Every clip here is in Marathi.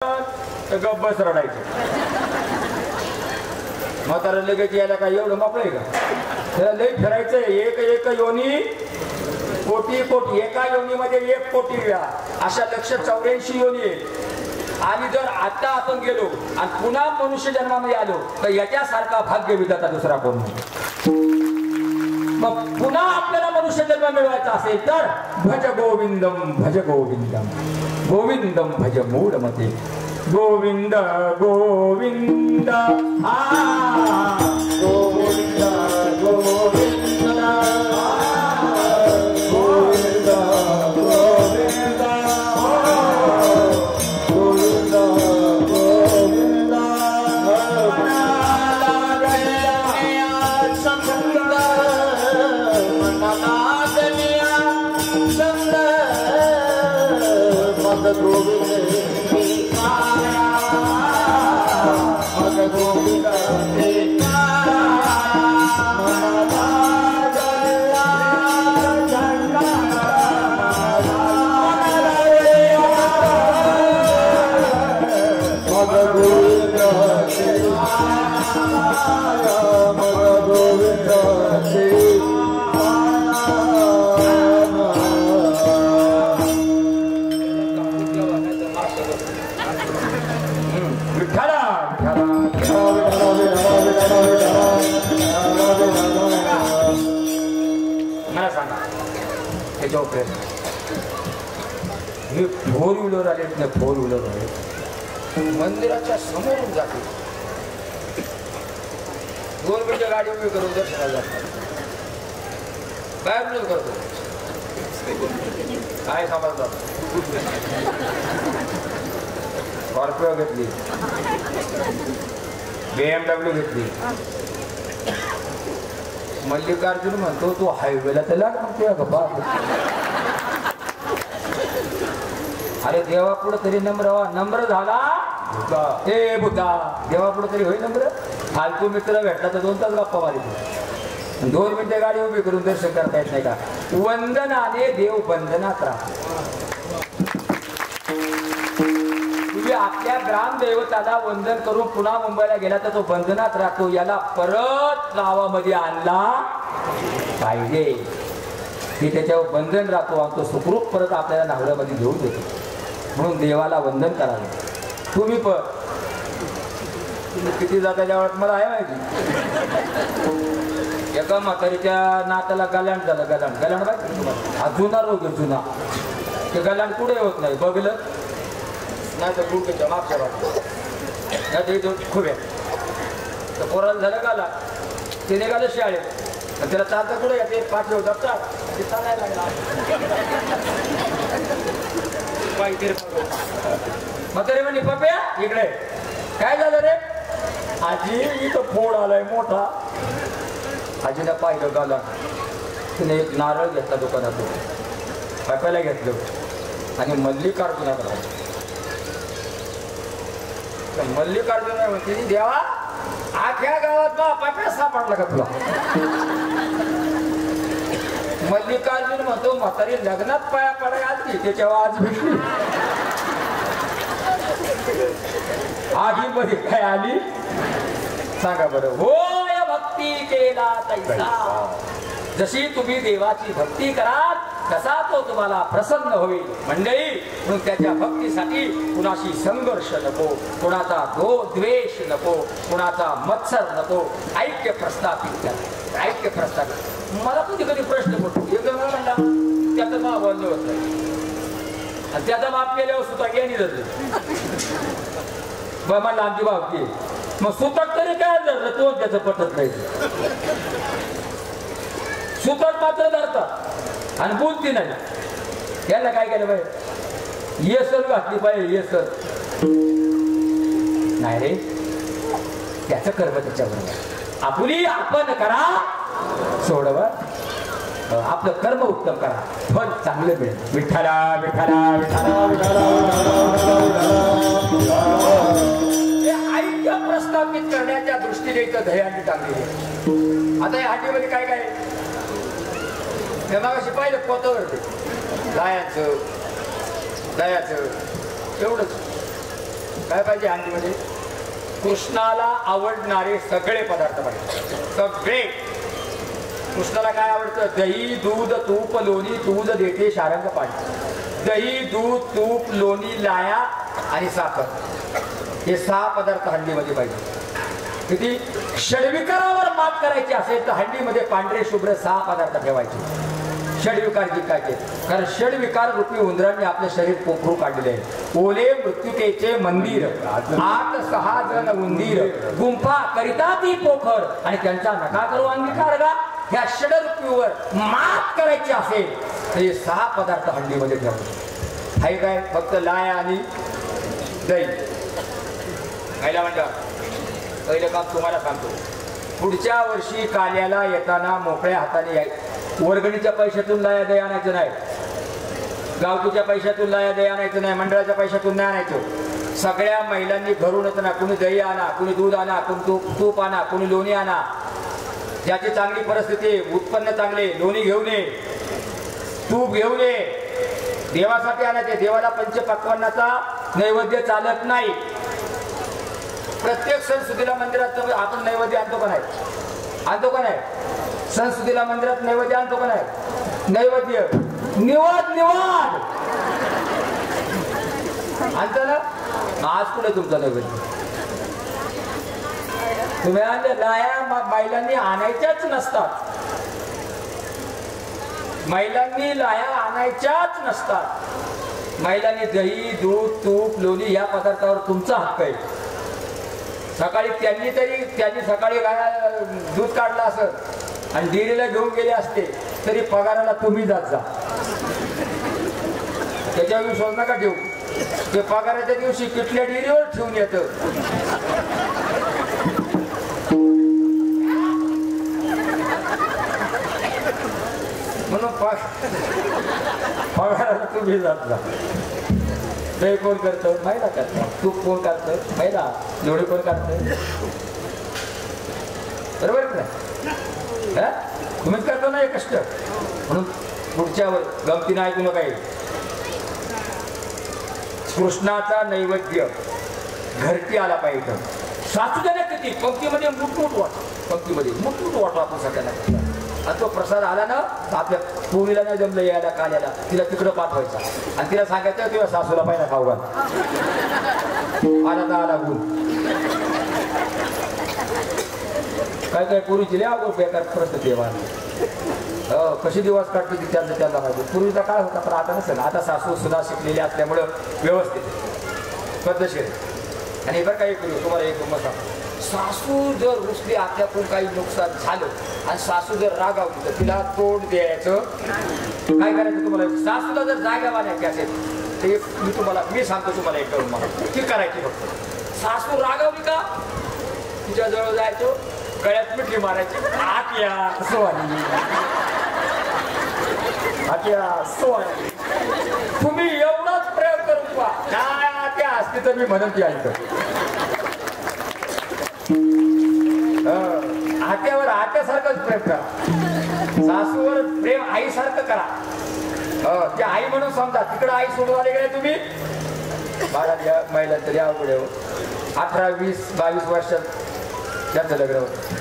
गप बस रडायचं. म्हातारा लगेच यायला काय एवढं मोकळं आहे का? त्याला लई फिरायचंय. एक एक योनी कोटी कोटी, एका योनीमध्ये 1 कोटी वेळा अशा 184 योनी आहेत. आणि जर आता आपण गेलो आणि पुन्हा मनुष्य जन्मामध्ये आलो तर याच्यासारखा भाग्य विधाता दुसरा कोण नाही. मग पुन्हा आपल्याला मनुष्य जन्म मिळवायचा असेल तर भज गोविंदम भज गोविंदम गोविंदम भज मूढमते गोविंद गोविंद गोविंद गोविंद गोविंद गोविंद गोविंद गोविंद हे 4 व्हीलर आलेत ना, 4 व्हीलर आले मंदिराच्या समोरून जाते. 2 मिनिटं गाडी उभी करून दर्शनाला जातात. काय विरोध करतो काय समजतात. स्कॉर्पिओ घेतली, BMW घेतली. मल्लिकार्जुन म्हणतो तू हायवेला तर लाग म्हणतोय का बाप. अरे देवा पुढे तरी नम्र झाला हे बुद्धा. देवा पुढे तरी होईल नम्र. फालतू मित्र भेटला तर 2 तास गप्पा मारित. 2 मिनिटं गाडी उभी करून दर्शन करता येत नाही का. वंदनाने देव बंधनात राहतो. तुम्ही आपल्या ग्रामदैवताला वंदन करून पुन्हा मुंबईला गेला तर तो बंधनात राहतो. याला परत गावामध्ये आणला पाहिजे की त्याच्यावर बंधन राहतो आणि तो सुखरूप परत आपल्याला नावड्यामध्ये घेऊन देतो. म्हणून देवाला वंदन करावे. तुम्ही किती जाता ज्यावेळेस मला आहे माहिती. एका म्हातारीच्या नाताला गलांड झालं. गलांड माहिती तुम्हाला. हा जुना रोग आहे जुना. ते गलांड पुढे होत नाही. बघलं नाही तर गुडघ्याच्या मागच्या बाजूला नाही तर इथं खुब्या. तर पोराला झालं गाला. ते निघालं शाळेत. त्याला चालता पुढे ते पाठी होतात ते चालायला लागला. म्हातारी म्हणे पप्या इकडे काय झालं रे. आजी इथं फोड आलाय मोठा. आजीला पाहिलं गाला. तिने एक नारळ घेतला दुकानातून. पप्याला घेतलं आणि मल्लिकार्जुनाकडे. मल्लिकार्जुन म्हणते देवा आख्या गावात पप्या सापडला का तुला. मल्लिकार्जुन म्हणतो म्हातारी लग्नात पाया पडाय आली त्याच्यावर आज भेटली. आधी मध्ये काय आली सांगा बरं. हो या भक्ती केला तैसा. जशी तुम्ही देवाची भक्ती कराल तसा तो तुम्हाला प्रसन्न होईल. मंडळी म्हणून त्याच्या भक्तीसाठी कुणाशी संघर्ष नको, कुणाचा द्वेष नको, कुणाचा मत्सर नको. ऐक्य प्रस्थापित करा. ऐक्य प्रस्थापित. मला कधी कधी प्रश्न पडतो. एक म्हणला त्याचं नाव बोललं होत आणि त्याचा बाप केल्यावर सुद्धा ज्ञानी जात म्हणला आमची बाबती. मग सुतक तरी काय धरलं तो त्याचं पटत नाही. सुतक मात्र धरतात आणि बोलती नाही. याला काय केलं पाहिजे. येसर घातली पाहिजे. येसर नाही रे. त्याचं कर्म त्याच्याबरोबर. आपुली आपण करा सोडवा. आपलं कर्म उत्तम करा. फळ चांगलं मिळेल. विठ्ठला विठ्ठला विठ्ठला विठ्ठला. ऐक्य प्रस्थापित करण्याच्या दृष्टीने इथं दह्यांनी टाकलेली. आता या हाटीमध्ये काय काय मागाशी पाहिलं पोतावर दह्याचं एवढंच. काय पाहिजे हंडीमध्ये? कृष्णाला आवडणारे सगळे पदार्थ पाहिजे, सगळे. कृष्णाला काय आवडतं? दही, दूध, तूप, लोणी. दूध देते शारंग पाणी. दही, दूध, तूप, लोणी, लाया आणि साखर, हे 6 पदार्थ हंडीमध्ये पाहिजे. किती? षडविकारावर मात करायची असेल तर हंडीमध्ये पांढरे शुभ्र 6 पदार्थ ठेवायचे. षडविकार जिंकायचे. कारण षडविकार रूपी उंदरांनी आपलं शरीर पोखरू काढलेले आहे. ओले मृत्युकेचे मंदिर, 8-6 जण उंदीर, गुंफा करिता ती पोखर, आणि त्यांचा नका करू अंगीकार गा. ह्या षडरूपीवर मात करायची असेल तर हे 6 पदार्थ हंडीमध्ये ठेवायचे. हाय काय? फक्त लाया आणि दही. पहिला म्हणतात, पहिलं काम तुम्हाला सांगतो. पुढच्या वर्षी काल्याला येताना मोकळ्या हाताने याय. वर्गणीच्या पैशातून लाया दही आणायचं नाही, गावकीच्या पैशातून लाया दही आणायचं नाही, मंडळाच्या पैशातून नाही आणायचं. सगळ्या महिलांनी घरून येताना कुणी दही आणा, कुणी दूध आणा, कुणी तूप आणा, कुणी लोणी आणा. ज्याची चांगली परिस्थिती, उत्पन्न चांगले, लोणी घेऊन ये, तूप घेऊन ये. देवासाठी आणायचे. देवाला पंचपक्वान्नाचा नैवेद्य चालत नाही. प्रत्येक सणसुदीला मंदिरात आपण नैवेद्य आणतो का नाही? आणतो का नाही? सणसुदीला मंदिरात नैवेद्य आणतो का नाही? नैवेद्य निवाद निवाद आणतो ना. आज कुठे तुमचा नैवेद्य? तुम्ही आणले लाया महिलांनी आणायच्याच नसतात. महिलांनी लाया आणायच्याच नसतात. महिलांनी दही, दूध, तूप, लोणी या पदार्थावर तुमचा हक्क आहे. सकाळी त्यांनी सकाळी गाया दूध काढलं असत आणि डेअरीला घेऊन गेले असते तरी पगाराला तुम्ही जात जा. त्याच्यावर विश्वास नका ठेवू. ते पगाराच्या दिवशी कुठल्या डेअरीवर ठेवून येतं. म्हणून पगाराला तुम्ही जात जा. दही कोण करतं? महिला करतात. तूप कोण करतं? महिला. लोणी कोण करतं? बरोबर नाही? तुम्हीच करतो ना हे कष्ट. म्हणून पुढच्यावर गमतीनं ऐकू नका. कृष्णाचा नैवेद्य घरटी आला पाहिजे. सासूच्याने किती पंक्तीमध्ये मुठमुठ वाटतो, पंक्तीमध्ये मुठमुठ वाटतो आपण सगळ्यांना. आणि तो प्रसाद आला ना तर आपल्या पोरीला नाही जमलं यायला काल्याला, तिला तिकडं पाठवायचा आणि तिला सांगायचं किंवा सासूला पहिला खाऊ घाल. आला तर आला गुण. काय काय पोरीची लय अगो बेकार परिस्थिती आहे. कशी दिवस काढते ती त्यांना माहिती. पूर्वीचा काळ होता पण आता नसेल. आता सासू सुद्धा शिकलेली असल्यामुळं व्यवस्थित पद्धतशीर. आणि बरं काही तुम्हाला एक मत सांगतो. सासू जर रुसली, आपल्याकडून काही नुकसान झालं आणि सासू जर रागावली तर तिला तोंड द्यायचं. काय करायचं तुम्हाला? सासूला जर जागा वाढायची असेल ते मी सांगतो तुम्हाला एक करून मला ती करायची. फक्त सासू रागावली का तिच्या जवळ जायचं, गळ्यात मिठी मारायची. आत्या सोनी, आत्या सोनी. तुम्ही एवढाच प्रयोग करून पहा. काय आत्या असते तर मी म्हणत ती ऐकतो. आत्यावर आत्यासारखंच प्रेम करा. सासूवर प्रेम आईसारखं करा. ते आई म्हणून समजा. तिकडं आई सोडून आले गेले तुम्ही. बाळाच्या महिलांचं तरी अवघड आहे. 18, 20, 22 वर्षात त्यांचं लग्न होतं.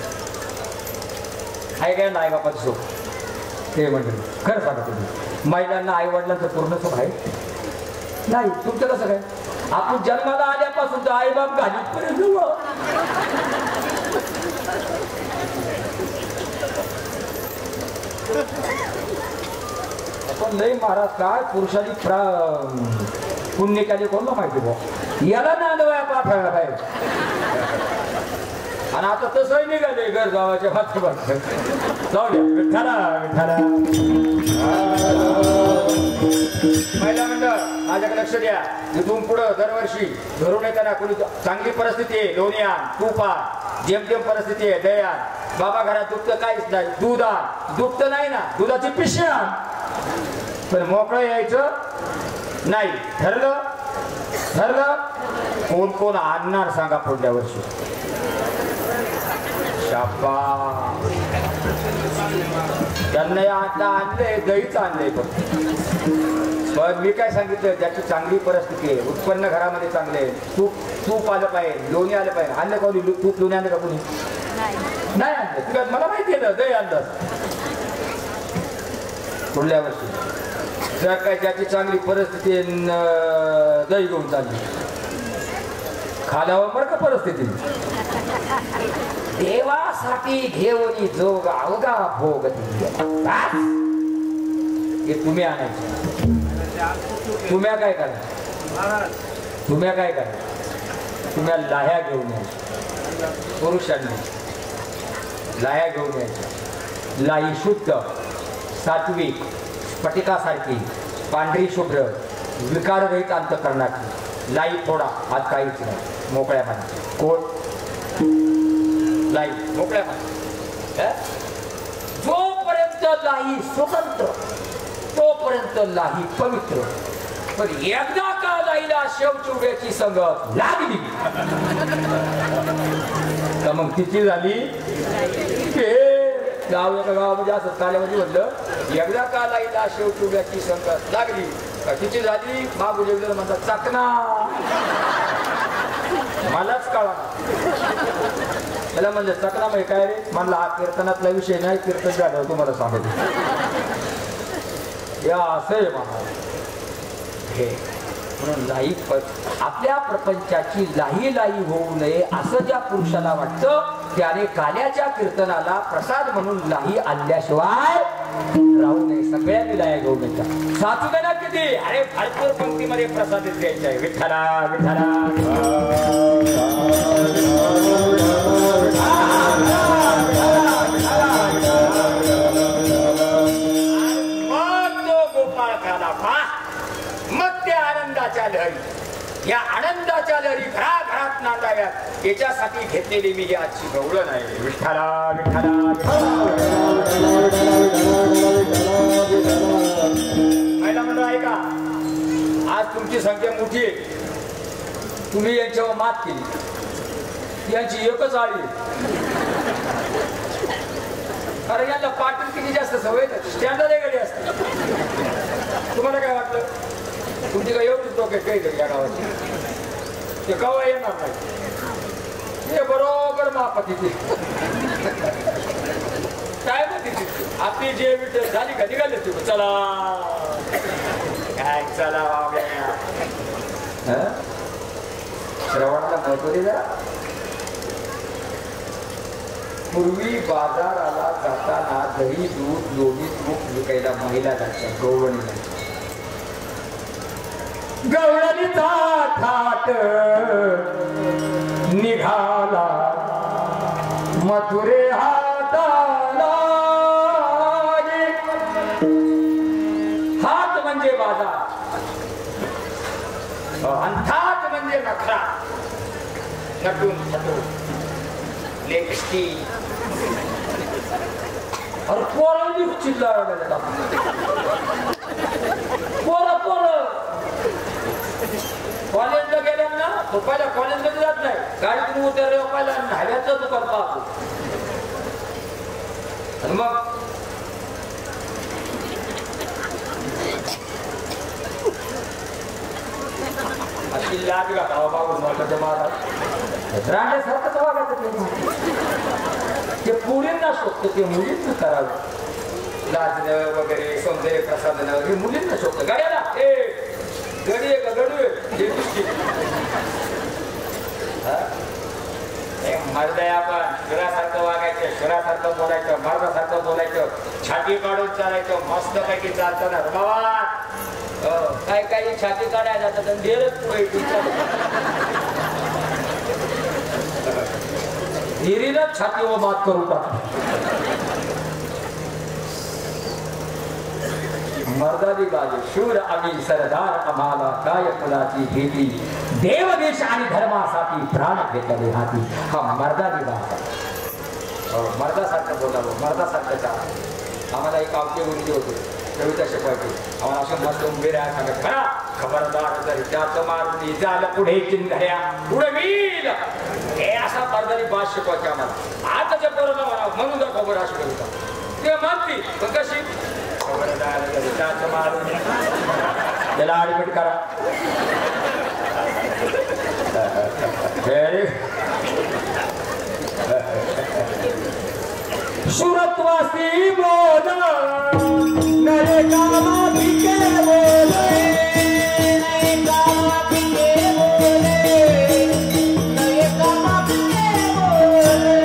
आई काय ना आई बापाचं सुख ते म्हणजे खरं सांगा तुम्ही. महिलांना आई वडिलांचं पूर्ण सुख आहे नाही. तुमचं कसं काय? आपण जन्माला आल्यापासून तर आई बाप घालीत पर्यंत आपण लई महाराज काय पुरुषांनी पुण्य केले कोणला माहिती बा. याला नांदवाया पाठवायला पाहिजे. आणि आता तसंही निघाले घर गावाच्या माध्यमात. जाऊ द्या. विठ्ठला विठ्ठला. महिला मंडळ माझ्याकडे लक्ष द्या. इथून पुढं दरवर्षी घरून येताना कोणी चांगली परिस्थिती आहे लोणी आण, तूप आण, जेमतेम परिस्थिती आहे दही आण. बाबा घरात दुखतं काहीच नाही, दूध आण. दुखतं नाही ना, दुधाची पिशवी आण. पण मोकळं यायचं नाही. ठरलं? ठरलं? कोण कोण आणणार सांगा पुढल्या वर्षी. त्यांना आता आणलंय दहीच आणलंय पण मी काय सांगितलं ज्याची चांगली परिस्थिती आहे उत्पन्न घरामध्ये चांगले आहे तूप आलं पाहिजे लोणी आलं पाहिजे आणलं कोणी तूप लोणी आणलं का कोणी नाही आणलं तुला मला माहिती आहे ना दही आणलं पुढल्या वर्षी जर काय ज्याची चांगली परिस्थिती दही घेऊन चालली खाल्यावर बरं का परिस्थिती देवासाठी घेऊन जोग अवघा भोग हे तुम्ही आणायचे तुम्ही काय करा तुम्ही काय करा तुम्ही लाह्या घेऊन यायच्या पुरुषांनी लाह्या घेऊन यायच्या लाई शुद्ध सात्विक स्फटिकासारखी पांढरी शुभ्र विकाररहित अंतःकरणाची लाई थोडा हात काहीच नाही मोकळ्या पाण्यात कोण लाई मोकळ्या पाण्यात जोपर्यंत लाई स्वतंत्र तोपर्यंत लाई पवित्र पण एकदा का लाईला शेवचुड्याची संगत लागली तर मग तिची झाली गावामध्ये असं काल्यामध्ये म्हणलं एकदा का लाईला शेवचुड्याची संगत लागली तिची झाली मागुले म्हणतात चाकणा मलाच कळा त्याला म्हणलं चकना म्हणजे काय रे म्हणला हा कीर्तनातला विषय नाही कीर्तन झालं तुम्हाला सांगतो या असं आहे महाराज हे म्हणून लाई आपल्या प्रपंचाची लाही लाई होऊ नये असं ज्या पुरुषाला वाटतं त्याने काल्याच्या कीर्तनाला प्रसाद म्हणून लाही आणल्याशिवाय राहू नये सगळ्यांनी लाया घेऊन येतात साचू दे ना किती अरे भरपूर पंक्तीमध्ये प्रसाद द्यायचा आहे विठ्ठला विठ्ठला लहरी या आनंदाच्या लहरी घराघरात नांदाव्यात याच्यासाठी घेतलेली मी आजची गवळण आहे विठ्ठला विठ्ठला महिला मंडळ आहे का आज तुमची संख्या मोठी आहे तुम्ही यांच्यावर मात केली यांची एकच आळी कारण यांना पाटील किती जास्त सवय स्टँडर्ड गाडी असते तुम्हाला काय वाटलं तुमची काय एवढीच लोक काही तरी या गावाची ते गावा येणार नाही हे बरोबर महापातीची काय माहिती आपली जे विठ्ठल झाली का निघाले तुम्ही चला काय चला श्रवणाला महत्व दे जरा पूर्वी बाजाराला जाताना दही दूध लोणी तूप विकायला महिला जायच्या गवळणी गवळणीचा थाट निघाला मथुरे हाताला हात म्हणजे बाजार अंथात म्हणजे नखरा नटून थटून लेखी अरे पोरांनी चिल्ला पोरं कॉलेजला गेल्या ना तो पहिला कॉलेजमध्ये जात नाही गाडीतून उतरले पहिला न्हाव्याचं दुकान पाहतो आणि मग अशी लाट घालावा बाबून महाराज राहण्यासारखंच वागायचं ते पुरींना शोधतं ते मुलींना करावं लाजणं वगैरे सौंदर्य प्रसादनं हे मुलींना शोधतं गाड्याला ए गडी आहे का गडू मर्दय आपण शिरासारखं वागायचं शिरासारखं बोलायचं मर्दासारखं बोलायचं छाती काढून चालायचं मस्त पैकी चालताना बाबा काय काही छाती काढायला जातात आणि देरच पुढे हिरीनच छातीवर मात करू टाक मर्दानी बाजू शूर आम्ही सरदार आम्हाला काय फुलाची भीती देवदेश आणि धर्मासाठी प्राण घेतले हाती हा मर्दानी बाजा मर्दासारखं बोलावं मर्दासारखं चाल आम्हाला एक आवटे उंची होते कविता शिकवायची आम्हाला असं मस्त उभे राहा सांगत खरा खबरदार जर त्याचं मारून झालं पुढे चिंधड्या पुढे मी शील हे असा कर्जाने बात शिकवायचे आम्हाला. आताच्या पोरांना म्हणा म्हणून दाखव बरं अशी करू ते म्हणती पण कशी त्याला ऍडमिट करा. सुरत्वासी बोल नरे कामा भिके बोले नरे कामा भिके बोले नरे कामा भिके बोले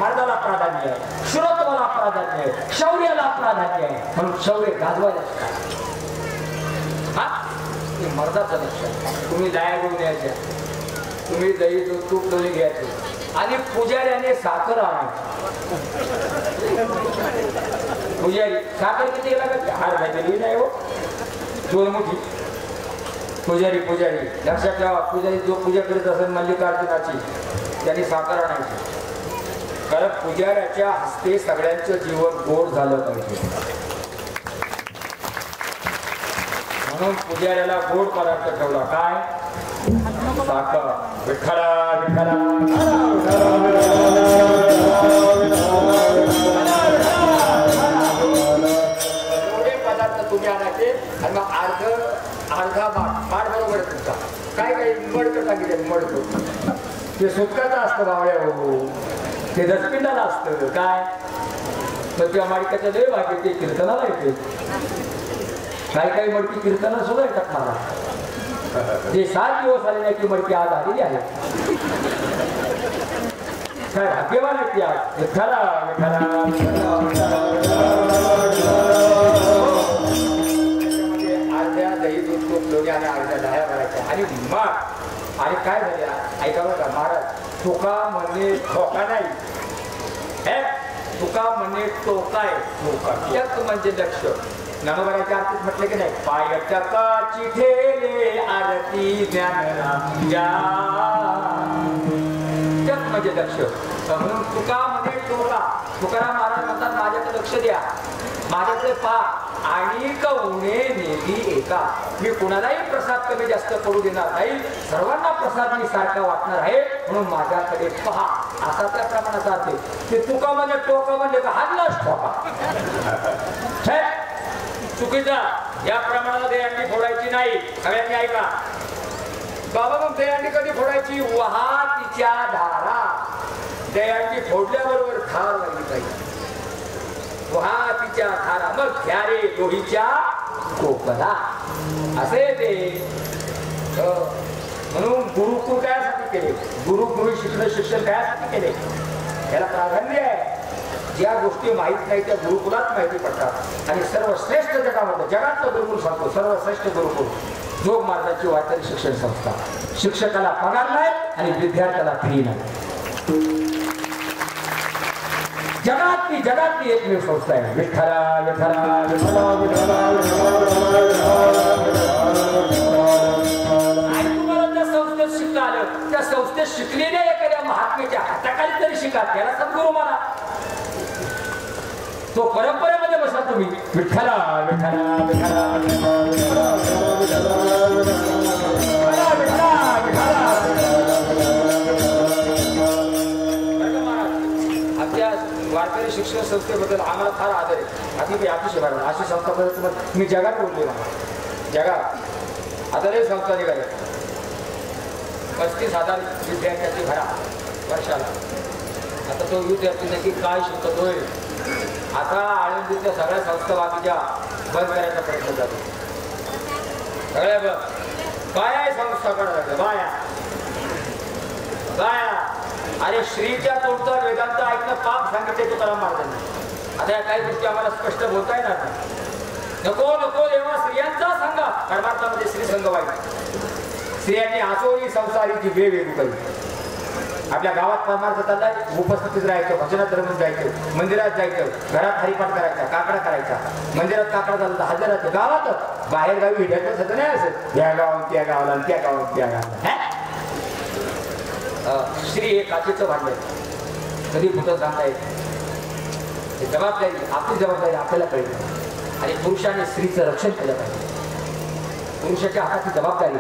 मर्दाला प्राधान्य आहे, श्रोतवाला प्राधान्य आहे, शौर्याला प्राधान्य आहे. म्हणून शौर्य गाजवायला हा हे मर्दाचं लक्षण. तुम्ही दया घेऊन यायच्या, तुम्ही दही दूध तूप दोन्ही घ्यायचे आणि पुजाऱ्याने साखर आणायची. पुजारी साखर किती लागत हार घातली नाही हो 2 मुठी. पुजारी लक्षात ठेवा. पुजारी जो पूजा करीत असेल मल्लिकार्जुनाची त्यांनी साखर आणायची. कारण पुजाऱ्याच्या हस्ते सगळ्यांचं जीवन गोड झालं पाहिजे. म्हणून पुजाऱ्याला गोड पदार्थ ठेवला काय साखर. विठ्ठला विठ्ठला एवढे पदार्थ तुम्ही आणायचे आणि मग अर्धा माठ बरोबर तुमचा काय काही मडकं सांगितलं मडकं ते सुटकाचं असतं बावळ्या हो. ते दसपिंडाला असतं काय तर त्या माडक्याच्या लय भाग येते कीर्तनाला येते. काही मडकी कीर्तनाला सुद्धा येतात मला. जे 7 दिवस आले नाही ती मडकी आज आलेली आहे. काय भाग्यवान आहे ती आज. विठ्ठला अर्ध्या दही दूध तूप लोणी आणि अर्ध्या दह्या भरायच्या आणि मग आणि काय झालं ऐका बघा महाराज. तुका म्हणे ठोका नाही, तुका म्हणे टोकाय. टक म्हणजे लक्ष. ज्ञानोबाच्या आरतीत म्हटले की नाही पाय टकाची ठेले आरती ज्ञान टक म्हणजे लक्ष. म्हणून तुका म्हणे टोका. तुकाराम महाराज म्हणतात माझ्याकडे लक्ष द्या, माझ्याकडे पहा आणि कवणे नेली एका. मी कुणालाही प्रसाद कमी जास्त करू देणार नाही, सर्वांना प्रसाद मी सारखा वाटणार आहे म्हणून माझ्याकडे पहा असा त्या प्रमाणाचा अर्थ. ते तुका म्हणजे टोका म्हणजे का हातलाच ठोका चुकीचा. या प्रमाणाला दहीहंडी फोडायची नाही. सगळ्यांनी ऐका बाबा. मग दहीहंडी कधी फोडायची वाहतीच्या धारा. दहीहंडी फोडल्याबरोबर धार लागली पाहिजे. वाहतीच्या धारा मग घ्या रे लोहीच्या कोकला असे ते. म्हणून गुरुकुल कायसाठी केले, गुरु शिक्षण कायसाठी केले. याला प्राधान्य आहे. ज्या गोष्टी माहीत नाही त्या गुरुकुलात माहिती पडतात. आणि सर्वश्रेष्ठ जगामध्ये जगातलं गुरुकुल सांगतो सर्वश्रेष्ठ गुरुकुल जोग मार्गाची वाटणारी शिक्षण संस्था. शिक्षकाला पगार नाही आणि विद्यार्थ्याला फी नाही. जगातली एकमेव संस्था आहे. विठ्ठला विठ्ठला विठ्ठला विठ्ठला आणि तुम्हाला त्या संस्थेत शिकता आलं, त्या संस्थेत शिकलेल्या एखाद्या महात्म्याच्या हाताखाली तरी शिका. त्याला सद्गुरू माना. तो परंपरेमध्ये बसा तुम्ही. विठ्ठला विठ्ठला विठ्ठला वारकरी शिक्षण संस्थेबद्दल आम्हाला फार आदर आहे. अतिशय बरोबर अशी संस्थाबद्दल मी जगात बोलले. जगात आता लय संस्था निघाल्या. 35,000 विद्यार्थ्याची भरा वर्षाला. आता तो विद्यार्थी नक्की काय शिकतोय. आता आळंदीतल्या सगळ्या संस्था बाकीच्या बंद करायचा प्रयत्न जातो. सगळ्या बाया संस्था करायच्या बाया. अरे श्रीच्या तोडचा वेदांत ऐकणं पाप सांगितले तुकाराम महाराजांनी. आता या काही गोष्टी आम्हाला स्पष्ट बोलता येणार नाही. नको देवा स्त्रियांचा संघ. परमार्थामध्ये श्री संघ वाईट. स्त्रियांनी आसोरी संसारीची वेगवेगळी काही आपल्या गावात परमार्थ चाललाय, उपस्थितीत राहायचं, भजनात रमून जायचं, मंदिरात जायचं, घरात हरिपाठ करायचा, काकडा करायचा, मंदिरात काकडा झाला तर हजर राहायचं, गावातच बाहेर गावी भेटायचं सगळं नाही असं या गावात त्या गावाला त्या गावात त्या गावाला. श्री हे काचेचं भांडण कधी कुठं सांगता येत. जबाबदारी आपली जबाबदारी आपल्याला कळली आणि पुरुषाने स्त्रीचं रक्षण केलं पाहिजे. पुरुषाच्या हाताची जबाबदारी.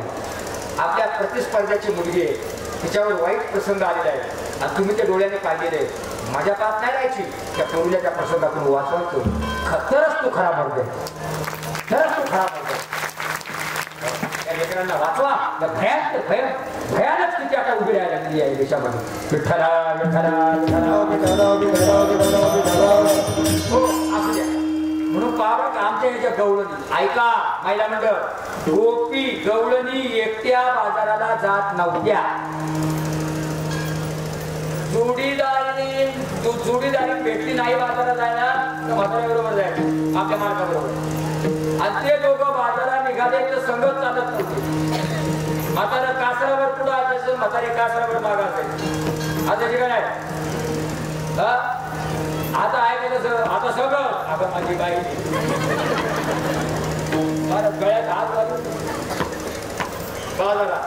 आपल्या प्रतिस्पर्ध्याची मुलगी आहे, तिच्यावर वाईट प्रसंग आलेला आहे आणि तुम्ही त्या डोळ्याने पाहिलेले माझ्या पाहत नाही राहायची, त्या पोरीला त्या प्रसंगातून वाचवायचं. तरच तू खरा मार्ग आहे, तरच तू खरा मार्ग आहे. त्या लेकरांना वाचवा. भयानक स्थिती आता उभी राहायला लागली आहे देशामध्ये. विठ्ठला विठ्ठला हो असू द्या. म्हणून पावक आमच्या याच्या गवळणी ऐका महिला मंडळ, गोपी गवळणी एकट्या बाजाराला जात नव्हत्या. जोडीदारी भेटली नाही बाजारात जायला तर म्हाताऱ्याबरोबर जायचं, आपल्या मालकाबरोबर. आणि ते दोघं बाजारात निघाले तर संगत चालत नव्हते. म्हातारा कासरावर पुढं असायचं, म्हातारे कासरावर माग असायचं. आता ठिकाण आहे आता आहे का तसं? आता सगळं आता माझी बाई मला गळ्यात हात घालून बाजारात.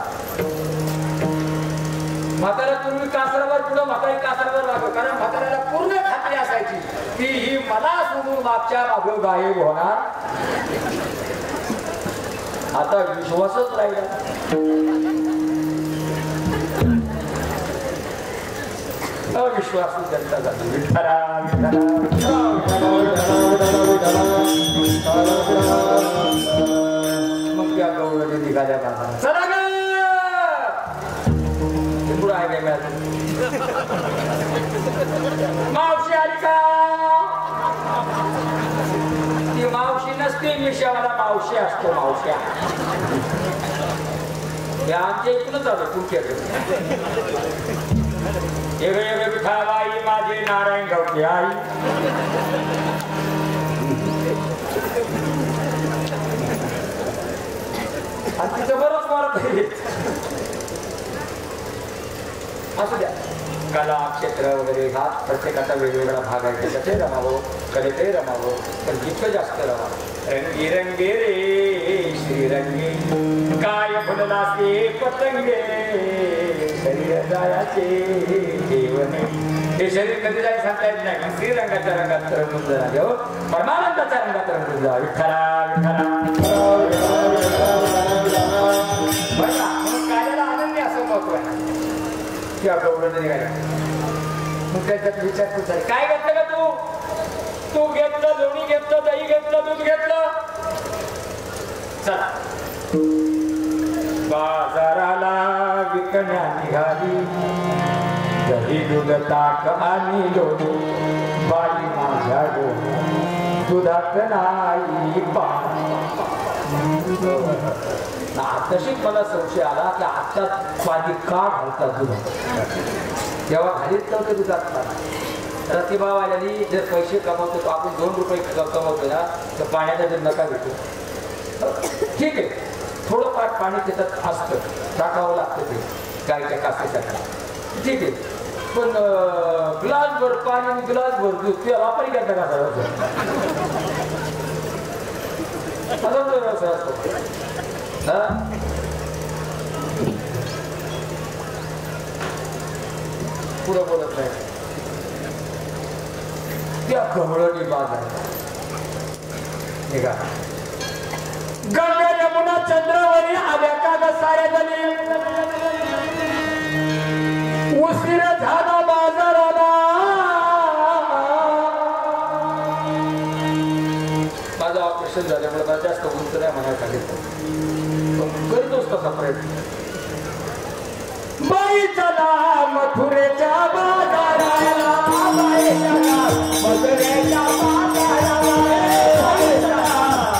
म्हातारा पूर्वी कासरावर पुढं म्हातारी कासरावर लागो, कारण म्हाताऱ्याला पूर्ण खात्री असायची की ही मला सोडून मागच्या मागं गायब होणार. आता विश्वासच राहिला. अविश्वासू जनता झाली. विठ्ठला मग त्या गवळणी निघाल्या बाजारात. चला ग पुढं आहे काय मावशी आली का? ती मावशी नसते, मिशावाला मावशी असतो. मावश्या हे आमच्या इथूनच आलं तुमच्याकडे. विठाबाई माझे नारायण गावची आई. आणि तिचं बरंच मारत असू द्या. कला क्षेत्र वगैरे हा प्रत्येकाचा वेगवेगळा भाग आहे. त्याच्यातही रमावं, कलेतही रमावं, पण जितकं जास्त रमावं. रंगी रंगे रे श्रीरंगे काय फुललासे पतंगे शरीर जायाचे देवने. हे शरीर कधी जायचं सांगता येत नाही, पण श्रीरंगाच्या रंगात रंगून जाणार हो, परमानंदाच्या रंगात रंगून जा. विठ्ठला विठ्ठला कार्याला आनंदी असं महत्व आहे. किंवा गौरव निघाला मग त्याच्यात विचारपूस झाली, काय घेतलं का तू? तू घेतलं, लोणी घेतलं, दही घेतलं, दूध घेतलं. चला बाजाराला विकण्या निघाली दही दूध ताक आणि लोणी. बाई माझ्या दुधात नाही तशीच मला संशय आला की आजच्या स्वादी का घालतात दुधात. तेव्हा घालीत नव्हते दुधात. प्रतिभावाल्यानी जर पैसे कमवतो तो आपण 2 रुपये कमवतो ना तर पाण्याचा जर नका भेटतो. ठीक आहे, थोडंफार पाणी त्याच्यात असतं, टाकावं लागतं ते गायच्या कासेसाठी. ठीक आहे, पण ग्लासभर पाणी आणि ग्लासभर दूध ते वापरी करता का सर असतो. पुढं बोलत नाही. त्या गवळणी बाजार निघा. गंगा यमुना चंद्रावरी आल्या का ग साऱ्या जणी. उशीर झाला बाजाराला. माझं ऑपरेशन झाल्यामुळे मला जास्त उंच नाही म्हणायला पण करतोच तसा प्रयत्न. बाई चला मथुरेच्या बाजाराला, बाई चला मथुरेच्या बाजाराला, बाई चला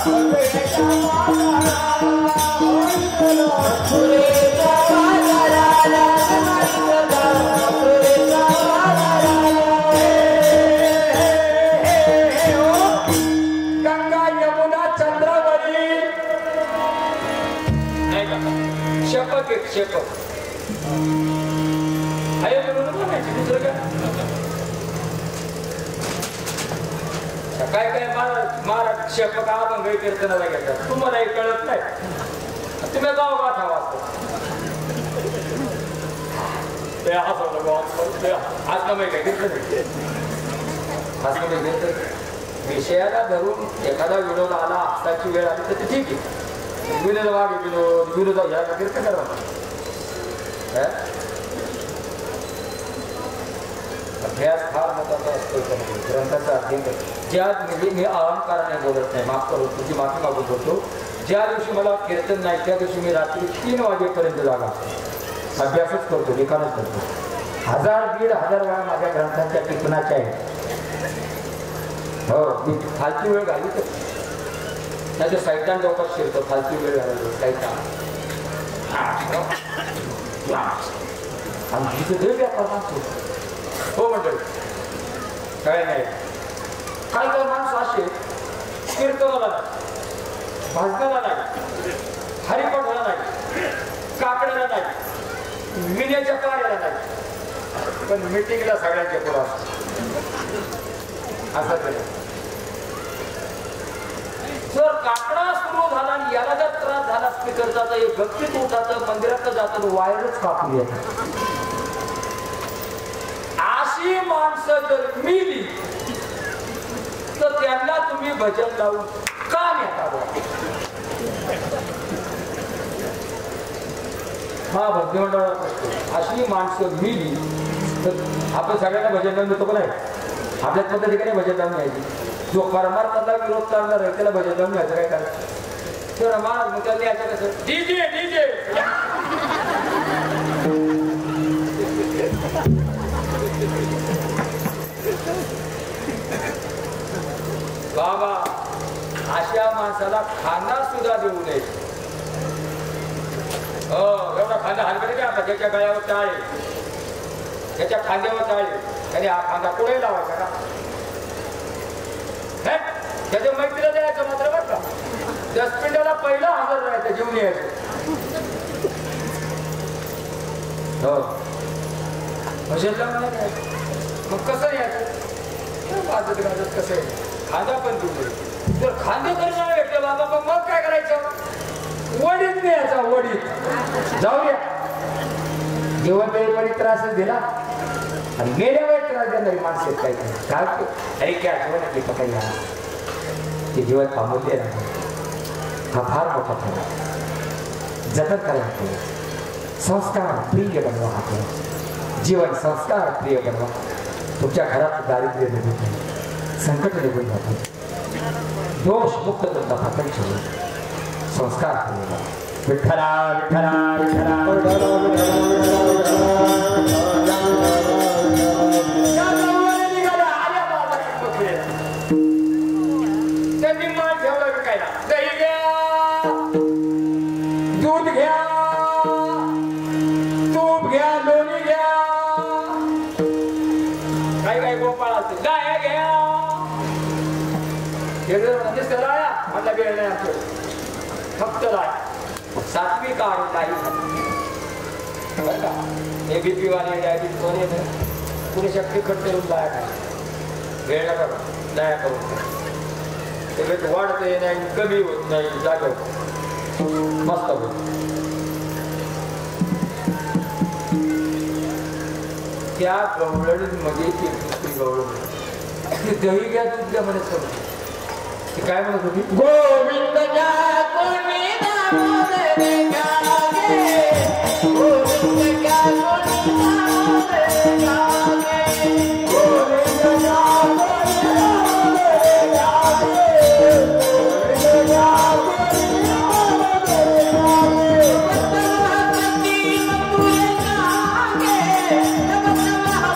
मथुरेच्या बाजाराला, मथुरेच्या बाजाराला, मथुरेच्या बाजाराला. गंगा यमुना चंद्रावरी शेपक एक शेपक आहे म्हणून म्हणायची दुसरं काय काय महाराज शेपक आपण काही कीर्तनाला घेतात तुम्हालाही कळत नाही तुम्ही गाव गाठा वाचतो ते आज नव्हे काय कीर्तन आज नव्हे कीर्तन विषयाला धरून एखादा विनोद आला हसाची वेळ आली तर ते ठीक आहे विनोद मागे विनोद घ्यायला कीर्तन करा अभ्यास फार महत्वाचा असतो ग्रंथाचा अध्ययन ज्या म्हणजे मी अहंकाराने बोलत नाही माफ करून तुझी माफी मागून बोलतो ज्या दिवशी मला कीर्तन नाही त्या दिवशी मी रात्री 3 वाजेपर्यंत जागा अभ्यासच करतो लिखाणच करतो 1000-1500 वेळा माझ्या ग्रंथांच्या टिपणाच्या आहेत हो मी फालतू वेळ घालू तर त्याच्या साहित्यान लोकांच शिरतो फालतू वेळ घालतो साहित्या आणि तिथं देव व्यापार माणसं हो मंडळी काय नाही काय काय माणसं असे कीर्तनाला नाही भाजनाला नाही हरिपाठाला नाही काकड्याला नाही विण्याच्या कार्याला नाही पण मीटिंगला सगळ्यांच्या पुरा असं केलं जर काकडा सुरू झाला आणि याला जर त्रास झाला स्पीकरचा तर एक गप्पीत उठाचं मंदिरात जातं वायरच कापली अशी माणसं जर मिली तर त्यांना तुम्ही भजन लावून का नेता हा भक्ती मंडळात असतो अशी माणसं मिली तर आपण सगळ्यांना भजन लावून देतो का नाही आपल्याच पद्धतीने भजन लावून घ्यायची जो परमार्थाला विरोध करणार आहे त्याला भजन लावून घ्यायचं काय करायचं तर महाराज मग त्याला याचं कसं डीजे डीजे बाबा अशा माणसाला खाना सुद्धा देऊ नये हो एवढा खांदा हलकडे घ्या आता त्याच्या गळ्यावर टाळे त्याच्या खांद्यावर टाळे आणि हा खांदा पुढे लावायचा का त्याच्या मैत्रीला द्यायचं मात्र बरं का दसपिंडाला पहिला हजर राहायचं जीवन यायचं हो भजनला म्हणा मग कसं यायचं वाजत गाजत कसं आहे खांदा पण देऊ जर खांदे करून नाही भेटले बाबा मग काय करायचं वडीत न्यायचा वडीत जाऊया जेवण वेळेपर्यंत त्रासच दिला आणि गेल्या वेळेस त्रास देणारी माणसं काय काय अरे काय आठवण की पकडला ते जीवन थांबवले ना हा फार मोठा फरक जतन करायला संस्कार प्रिय बनवा आपलं जीवन संस्कार प्रिय बनवा तुमच्या घरात दारिद्र्य निघून जाईल संकट निघून जाते दोष मुक्त तुमचा पातळ ठेवू संस्कार प्रिय विठ्ठला विठ्ठला त्यांनी मान ठेवला विकायला दही घ्या दूध घ्या तूप घ्या लोणी घ्या काही काही गोपाळाचे गाय घ्या लाया म्हटलं वेळ नाही आपलं फक्त लाय सात्विक आणि नाही बरं का हे बीपी वाले डायबिटीस कोणी पुणे शक्ती खर्च करून लाया काय वेळ नका लाया करून त्याच्यात वाढते नाही कमी होत नाही जागा मस्त होत त्या गवळणीमध्ये ती दुसरी गवळण दही घ्या दूध घ्या म्हणत ते काय म्हणत होती गोविंद